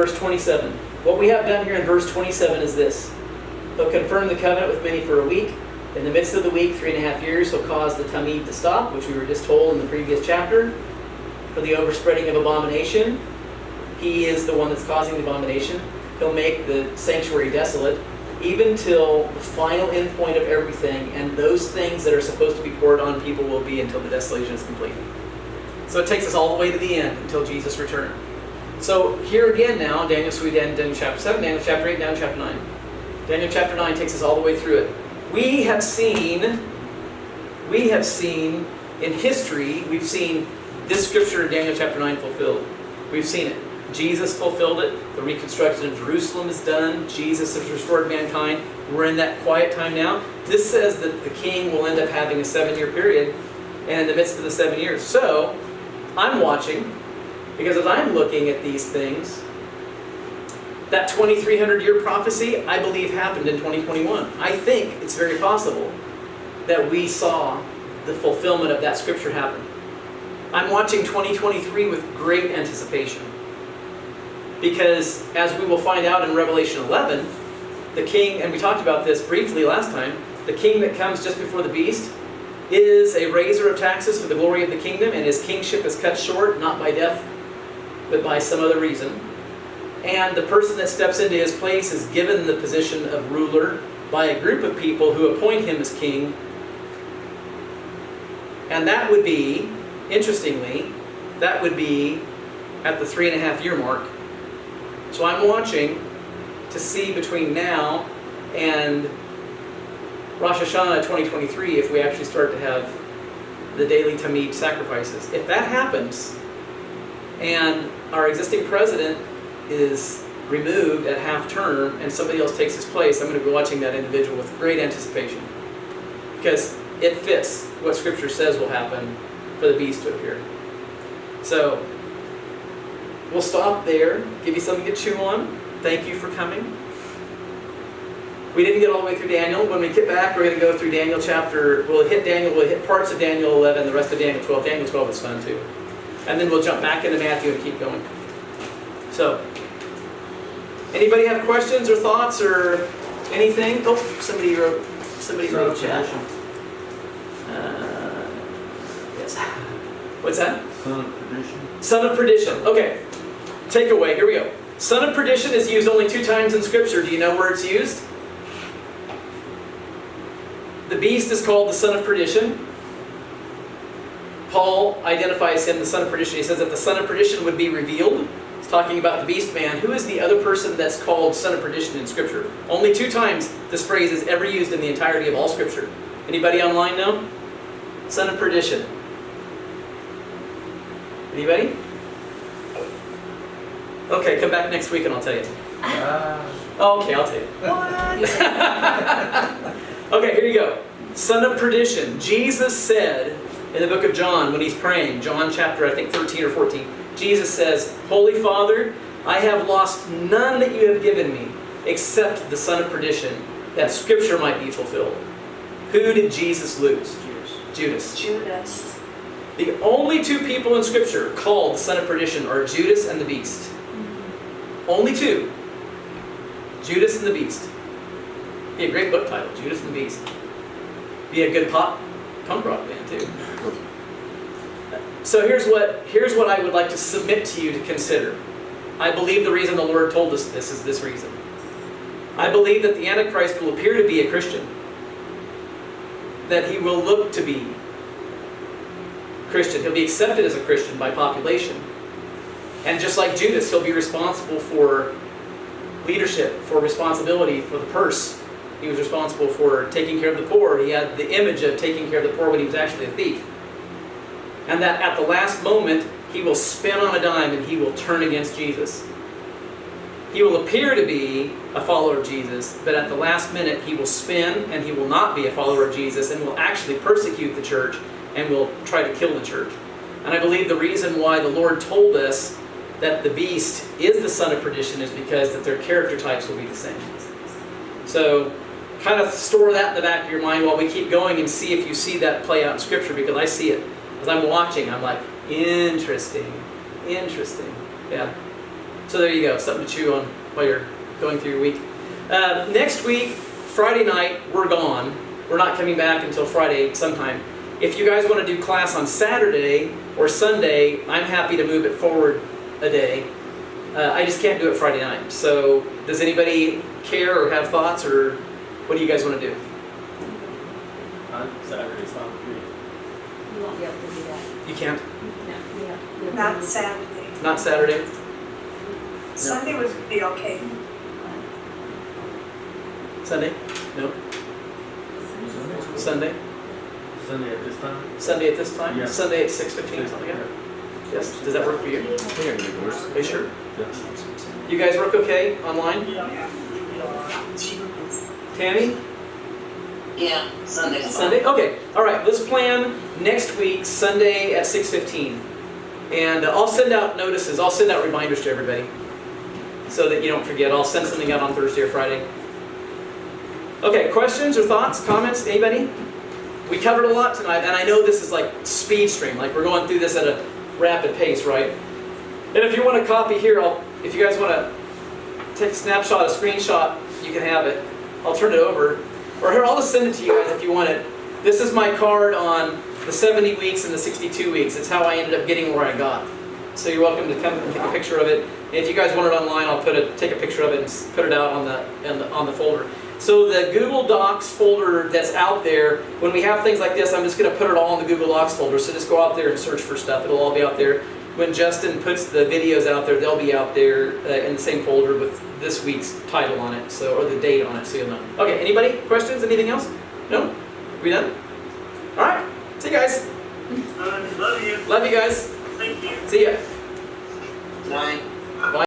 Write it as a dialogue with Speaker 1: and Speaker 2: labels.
Speaker 1: Verse 27. What we have done here in verse 27 is this. He'll confirm the covenant with many for a week. In the midst of the week, 3.5 years, he'll cause the Tamid to stop, which we were just told in the previous chapter. For the overspreading of abomination, he is the one that's causing the abomination. He'll make the sanctuary desolate, even till the final end point of everything, and those things that are supposed to be poured on people will be until the desolation is complete. So it takes us all the way to the end, until Jesus' return. So here again now, Daniel chapter 7, Daniel chapter 8, Daniel chapter 9. Daniel chapter 9 takes us all the way through it. We have seen in history, we've seen this scripture in Daniel chapter 9 fulfilled. We've seen it. Jesus fulfilled it. The reconstruction of Jerusalem is done. Jesus has restored mankind. We're in that quiet time now. This says that the king will end up having a 7-year period, and in the midst of the 7 years. So, I'm watching, because as I'm looking at these things, that 2300-year prophecy, I believe, happened in 2021. I think it's very possible that we saw the fulfillment of that scripture happen. I'm watching 2023 with great anticipation. Because, as we will find out in Revelation 11, the king, and we talked about this briefly last time, the king that comes just before the beast is a raiser of taxes for the glory of the kingdom, and his kingship is cut short, not by death, but by some other reason. And the person that steps into his place is given the position of ruler by a group of people who appoint him as king. And that would be, interestingly, that would be at the 3.5-year mark. So I'm watching to see between now and Rosh Hashanah 2023 if we actually start to have the daily Tamid sacrifices. If that happens, and our existing president is removed at half-term and somebody else takes his place, I'm going to be watching that individual with great anticipation. Because it fits what Scripture says will happen for the beast to appear. So, we'll stop there, give you something to chew on. Thank you for coming. We didn't get all the way through Daniel. When we get back, we're going to go through Daniel chapter, we'll hit parts of Daniel 11, the rest of Daniel 12. Daniel 12 is fun too. And then we'll jump back into Matthew and keep going. So, anybody have questions or thoughts or anything? Oh, somebody wrote a chat. Yes. What's that?
Speaker 2: Son of perdition.
Speaker 1: Son of perdition. Okay. Takeaway. Here we go. Son of perdition is used only 2 times in Scripture. Do you know where it's used? The beast is called the son of perdition. Paul identifies him the son of perdition. He says that the son of perdition would be revealed. He's talking about the beast man. Who is the other person that's called son of perdition in Scripture? Only 2 times this phrase is ever used in the entirety of all Scripture. Anybody online know? Son of perdition. Anybody? Okay, come back next week and I'll tell you. Okay, I'll tell you.
Speaker 3: What?
Speaker 1: Okay, here you go. Son of perdition. Jesus said in the book of John when he's praying, John chapter, I think 13 or 14, Jesus says, Holy Father, I have lost none that you have given me except the son of perdition, that Scripture might be fulfilled. Who did Jesus lose? Judas. The only 2 people in Scripture called the son of perdition are Judas and the beast. Only 2. Judas and the beast. Be a great book title, Judas and the Beast. Be a good punk rock band too. So here's what I would like to submit to you to consider. I believe the reason the Lord told us this is this reason. I believe that the Antichrist will appear to be a Christian. That he will look to be Christian. He'll be accepted as a Christian by population. And just like Judas, he'll be responsible for leadership, for responsibility, for the purse. He was responsible for taking care of the poor. He had the image of taking care of the poor when he was actually a thief. And that at the last moment, he will spin on a dime and he will turn against Jesus. He will appear to be a follower of Jesus, but at the last minute, he will spin and he will not be a follower of Jesus and will actually persecute the church and will try to kill the church. And I believe the reason why the Lord told us that the beast is the son of perdition is because that their character types will be the same. So, kind of store that in the back of your mind while we keep going and see if you see that play out in Scripture, because I see it. As I'm watching, I'm like, interesting. Yeah. So there you go, something to chew on while you're going through your week. Next week, Friday night, we're gone. We're not coming back until Friday sometime. If you guys want to do class on Saturday or Sunday, I'm happy to move it forward a day. I just can't do it Friday night. So does anybody care or have thoughts, or what do you guys want to do?
Speaker 2: Saturday's fine with me.
Speaker 3: You won't be able to do that.
Speaker 1: You can't?
Speaker 3: No, yeah.
Speaker 4: Not Saturday.
Speaker 1: Not Saturday?
Speaker 4: Sunday would be okay.
Speaker 1: Sunday? No? Sunday?
Speaker 2: Sunday at this time?
Speaker 1: Sunday at this time?
Speaker 2: Yeah.
Speaker 1: Sunday at 6:15, something like that? Yes? Does that work for you?
Speaker 2: I think I can make it worse.
Speaker 1: Are you sure?
Speaker 2: Yeah.
Speaker 1: You guys work okay online? Tammy?
Speaker 5: Yeah, Sunday's fine.
Speaker 1: Sunday? Okay. All right. Let's plan next week, Sunday at 6:15. And I'll send out notices. I'll send out reminders to everybody so that you don't forget. I'll send something out on Thursday or Friday. Okay. Questions or thoughts, comments? Anybody? We covered a lot tonight, and I know this is like speed stream. Like we're going through this at a rapid pace, right? And if you want a copy here, if you guys want to take a snapshot, a screenshot, you can have it. I'll turn it over. Or here, I'll just send it to you guys if you want it. This is my card on the 70 weeks and the 62 weeks. It's how I ended up getting where I got. So you're welcome to come and take a picture of it. And if you guys want it online, I'll take a picture of it and put it out on the folder. So the Google Docs folder that's out there, when we have things like this, I'm just going to put it all in the Google Docs folder. So just go out there and search for stuff. It'll all be out there. When Justin puts the videos out there, they'll be out there in the same folder with this week's title on it, or the date on it, so you'll know. Okay, anybody? Questions? Anything else? No? We done? All right. See you guys.
Speaker 6: Love you.
Speaker 1: Love you guys.
Speaker 6: Thank you.
Speaker 1: See ya.
Speaker 5: Nine.
Speaker 1: Bye.